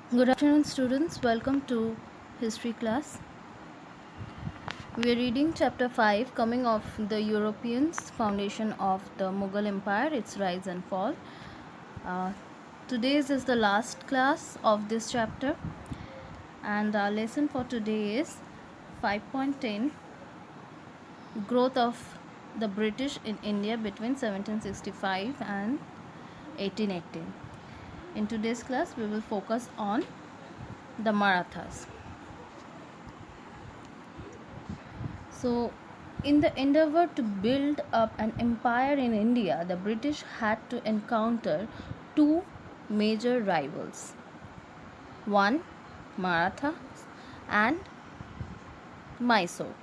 Good afternoon, students. Welcome to history class. We are reading chapter 5 coming of the Europeans, foundation of the Mughal Empire, its rise and fall. Uh, Today's is the last class of this chapter, and our lesson for today is 5.10, growth of the British in India between 1765 and 1818. In today's class, we will focus on the Marathas. So, in the endeavor to build up an empire in India, the British had to encounter two major rivals, one Maratha and Mysore.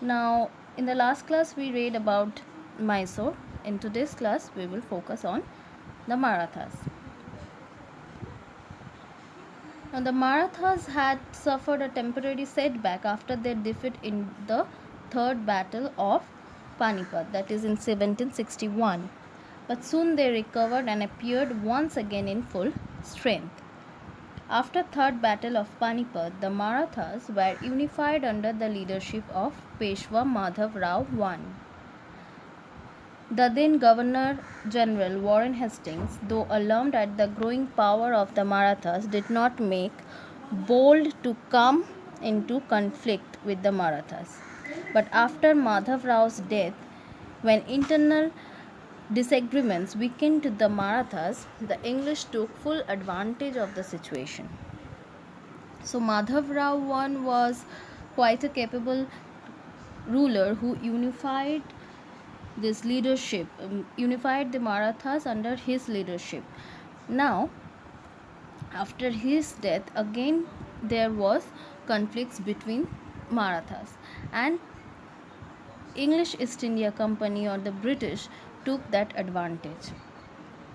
Now, in the last class, we read about Mysore. In today's class, we will focus on the Marathas. Now, the Marathas had suffered a temporary setback after their defeat in the Third Battle of Panipat, that is in 1761. But soon they recovered and appeared once again in full strength. After Third Battle of Panipat, the Marathas were unified under the leadership of Peshwa Madhav Rao I. The then Governor General Warren Hastings, though alarmed at the growing power of the Marathas, did not make bold to come into conflict with the Marathas. But after Madhav Rao's death, when internal disagreements weakened the Marathas, the English took full advantage of the situation. So Madhav Rao I was quite a capable ruler who unified the Marathas under his leadership. Now, after his death, again there was conflicts between Marathas, and English East India Company or the British took that advantage,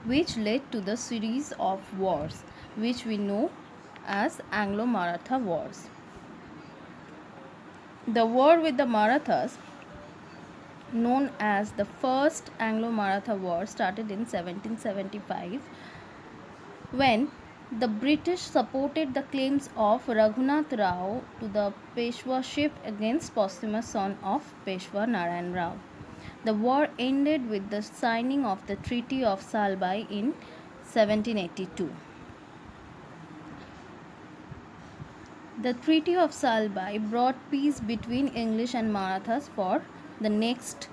which led to the series of wars which we know as Anglo-Maratha Wars. The war with the Marathas, known as the First Anglo-Maratha War, started in 1775 when the British supported the claims of Raghunath Rao to the Peshwaship against posthumous son of Peshwa Narayan Rao. The war ended with the signing of the Treaty of Salbai in 1782. The Treaty of Salbai brought peace between English and Marathas for the next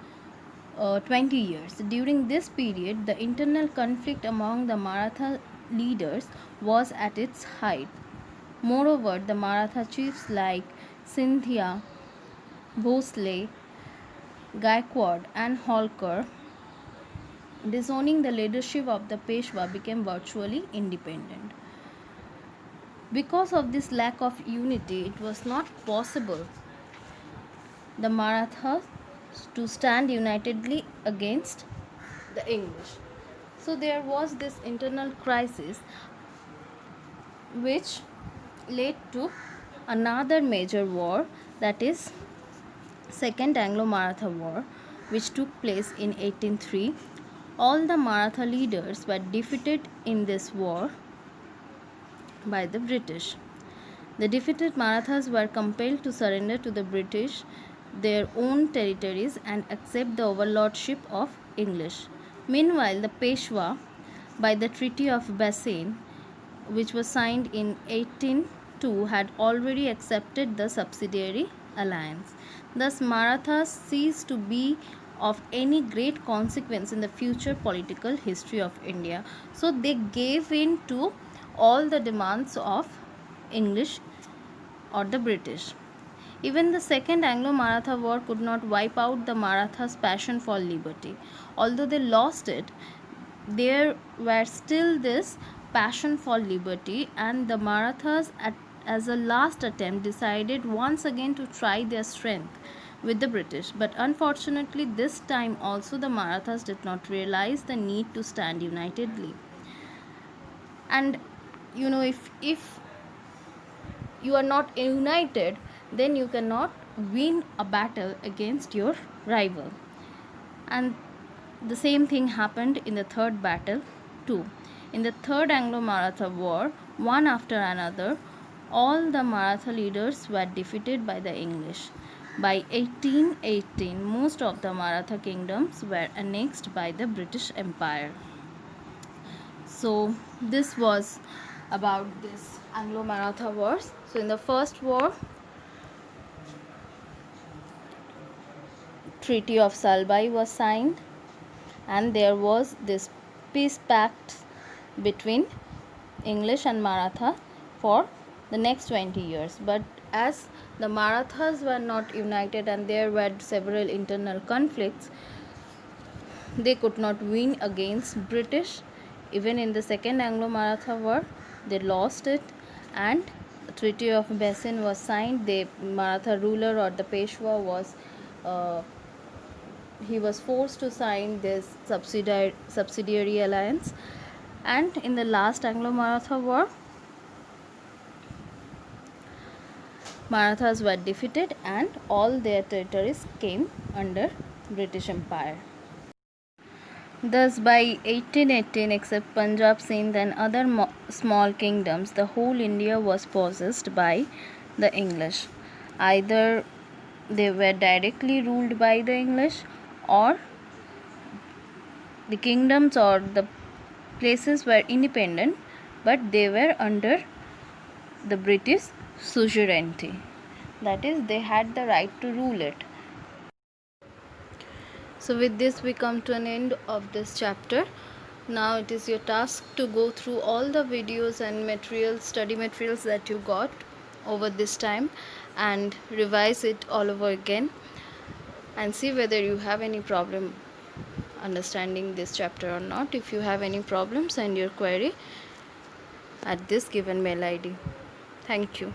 20 years. During this period, the internal conflict among the Maratha leaders was at its height. Moreover, the Maratha chiefs like Scindia, Bhosle, Gaikwad, and Holkar, disowning the leadership of the Peshwa, became virtually independent. Because of this lack of unity, it was not possible the Marathas to stand unitedly against the English. So there was this internal crisis which led to another major war, that is Second Anglo-Maratha War, which took place in 1803. All the Maratha leaders were defeated in this war by the British. The defeated Marathas were compelled to surrender to the British their own territories and accept the overlordship of English. Meanwhile, the Peshwa, by the Treaty of Bassein, which was signed in 1802, had already accepted the subsidiary alliance. Thus, Marathas ceased to be of any great consequence in the future political history of India. So they gave in to all the demands of English or the British. Even the Second Anglo-Maratha War could not wipe out the Marathas' passion for liberty. Although they lost it, there were still this passion for liberty, and the Marathas, as a last attempt, decided once again to try their strength with the British. But unfortunately, this time also the Marathas did not realize the need to stand unitedly. And if you are not united, then you cannot win a battle against your rival. And the same thing happened in the third battle too. In the Third Anglo-Maratha War, one after another, all the Maratha leaders were defeated by the English. By 1818, most of the Maratha kingdoms were annexed by the British Empire. So this was about this Anglo-Maratha wars. So in the first war, Treaty of Salbai was signed, and there was this peace pact between English and Maratha for the next 20 years. But as the Marathas were not united and there were several internal conflicts, they could not win against British. Even in the Second Anglo-Maratha War, they lost it, and the Treaty of Bessin was signed. The Maratha ruler, or the Peshwa, was he was forced to sign this subsidiary alliance. And in the last Anglo-Maratha War, Marathas were defeated and all their territories came under British Empire. Thus, by 1818, except Punjab, Sindh, and other small kingdoms, the whole India was possessed by the English. Either they were directly ruled by the English, or the kingdoms or the places were independent, but they were under the British suzerainty. That is, they had the right to rule it. So with this we come to an end of this chapter. Now it is your task to go through all the videos and materials, study materials that you got over this time, and revise it all over again and see whether you have any problem understanding this chapter or not. If you have any problem, send your query at this given mail ID. Thank you.